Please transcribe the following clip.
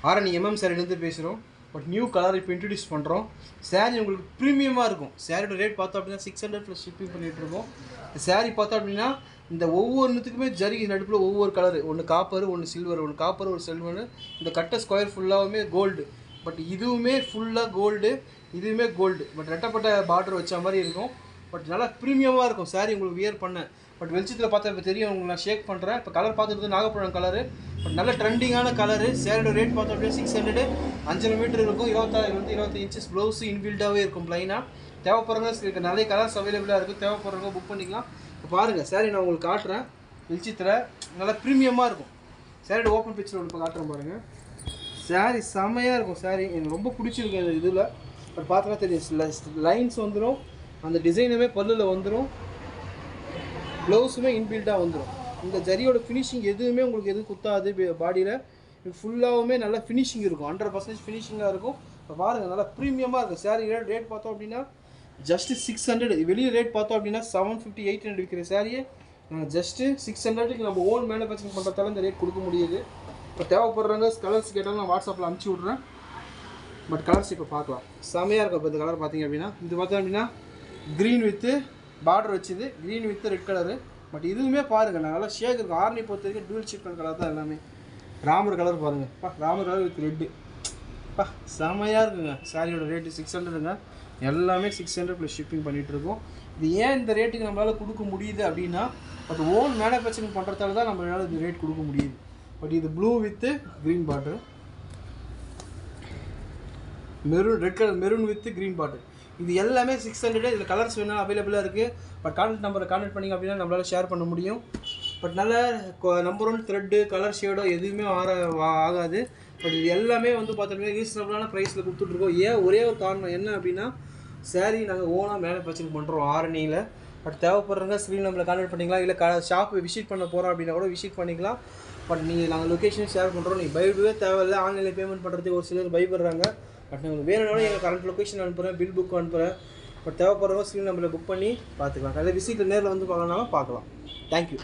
ஆரணி சாரிலேருந்து பேசுகிறோம். But new colour இப்போ introduce பண்ணுறோம். சாரீ உங்களுக்கு ப்ரீமியமாக இருக்கும். சாரியோட ரேட் பார்த்தோம் அப்படின்னா 600 ப்ளஸ் ஷிப்பிங் பண்ணிகிட்ருக்கோம். இந்த சாரீ பார்த்தோம் அப்படின்னா இந்த ஒவ்வொன்றுத்துக்குமே ஜரிகை நடுப்பில் ஒவ்வொரு கலரு, ஒன்று காப்பர், ஒன்று சில்வர், ஒன்று காப்பர், ஒரு சில்வரு. இந்த கட்டை ஸ்கொயர் ஃபுல்லாகவுமே கோல்டு. பட் இதுவுமே ஃபுல்லாக கோல்டு, இதுவுமே கோல்டு. பட் ரெட்டப்பட்ட பார்டர் வச்ச மாதிரி இருக்கும். பட் நல்லா ப்ரீமியமாக இருக்கும் சாரீ உங்களுக்கு வியர் பண்ண. பட் வெளிச்சத்தில் பார்த்தா இப்போ தெரியும் உங்களுக்கு, நான் ஷேக் பண்ணுறேன். இப்போ கலர் பார்த்துட்டு நாகப்பழம் கலரு. பட் நல்ல ட்ரெண்டிங்கான கலரு. சாரியோட ரேட் பார்த்தோம் அப்படின்னா 600, 5 மீட்டர் இருக்கும். 26 இன்ச்சஸ் ப்ளவுஸு இன்பில்டாகவே இருக்கும் ப்ளைனாக. தேவைப்படுறவங்க நிறைய கலர்ஸ் அவைலபிளாக இருக்குது. தேவைப்படுறவங்க புக் பண்ணிக்கலாம். இப்போ பாருங்கள் சாரீ நான் உங்களுக்கு காட்டுறேன். வெளிச்சத்தில் நல்லா ப்ரீமியமாக இருக்கும். சாரியோட ஓப்பன் பிக்சர் இப்போ காட்டுறேன் பாருங்கள். சாரீ செம்மையாக இருக்கும். சாரீ எனக்கு ரொம்ப பிடிச்சிருக்கு இந்த இதில். பட் பார்த்தோன்னா தெரியும் லைன்ஸ் வந்துடும். அந்த டிசைனுமே பல்லில் வந்துடும். ப்ளவுஸுமே இன்பில்டாக வந்துடும். இந்த ஜரியோட ஃபினிஷிங் எதுவுமே உங்களுக்கு எதுவும் குத்தாது. பாடியில் ஃபுல்லாகவுமே நல்லா ஃபினிஷிங் இருக்கும். 100% ஃபினிஷிங்காக இருக்கும். இப்போ பாருங்கள் நல்லா ப்ரீமியமாக இருக்கும். சாரீ ரேட் பார்த்தோம் அப்படின்னா ஜஸ்ட்டு 600. வெளியே ரேட் பார்த்தோம் அப்படின்னா 750, 800 விற்கிற சாரியை நாங்கள் ஜஸ்ட்டு 600க்கு நம்ம ஓன் மேனுஃபேக்சரிங் பண்ணுறதால இந்த ரேட் கொடுக்க முடியுது. இப்போ தேவைப்படுறவங்க கலர்ஸ் கேட்டாலும் நான் வாட்ஸ்அப்பில் அனுப்பிச்சி விட்றேன். பட் கலர்ஸ் இப்போ பார்க்கலாம். செமையாக இருக்கும். இப்போ இந்த கலர் பார்த்தீங்க அப்படின்னா இது பார்த்தோம் அப்படின்னா க்ரீன் வித்து பார்டர் வச்சுது, green with red colour. But இதுவுமே பாருங்கள் நல்லா ஷேக் இருக்கும். ஆர்னி பொறுத்த வரைக்கும் டூல் ஷிப்மெண்ட் கலர் தான் எல்லாமே. ராமர் கலர் பாருங்கள். Ramar colour with red. செமையாக இருக்குங்க. சாரியோட ரேட்டு 600ங்க. எல்லாமே 600 ப்ளஸ் ஷிப்பிங் பண்ணிகிட்ருக்கோம். இது ஏன் இந்த ரேட்டுக்கு நம்மளால் கொடுக்க முடியுது அப்படின்னா பட் ஓன் மேனுஃபேக்சரிங் பண்ணுறதால தான் நம்மளால் இந்த ரேட் கொடுக்க முடியுது. பட் இது blue with green border, maroon red colour, maroon with green border. இது எல்லாமே 600. இதில் கலர்ஸ் வேணாலும் அவைலபிளாக இருக்குது. பட் கான்டாக்ட் நம்பரை கான்டாக்ட் பண்ணிங்க அப்படின்னா நம்மளால் ஷேர் பண்ண முடியும். பட் நல்ல நம்பர் 1 த்ரெட்டு கலர் ஷேடோ எதுவுமே ஆகாது. பட் இது எல்லாமே வந்து பார்த்தோம்னா ரீசனபிளான ப்ரைஸில் கொடுத்துட்ருக்கோம். ஒரே ஒரு காரணம் என்ன அப்படின்னா சாரீ நாங்கள் ஓனாக மேனுஃபேக்சரிங் பண்ணுறோம் ஆரணியில். பட் தேவைப்படுறவங்க ஸ்க்ரீன் நம்பரில் கான்டாக்ட் பண்ணிக்கலாம். இல்லை ஷாப்பு விசிட் பண்ண போகிறோம் அப்படின்னா கூட விசிட் பண்ணிக்கலாம். பட் நீங்கள் நாங்கள் லொக்கேஷன் ஷேர் பண்ணுறோம். நீங்கள் பயப்படவே தேவையில்லை. ஆன்லைனில் பேமெண்ட் பண்ணுறதுக்கு ஒரு சிலர் பயப்படுறாங்க. பட் உங்களுக்கு வேணும்னாலும் எங்கள் கரண்ட் லொக்கேஷன் அனுப்புகிறேன், பில் புக் அனுப்புகிறேன். பட் தேவைப்படுறவங்க ஸ்க்ரீன் நம்பரில் புக் பண்ணி பார்த்துக்கலாம். அதில் விசிட்டில் நேரில் வந்து பார்க்கணுன்னாலும் பார்க்கலாம். தேங்க்யூ.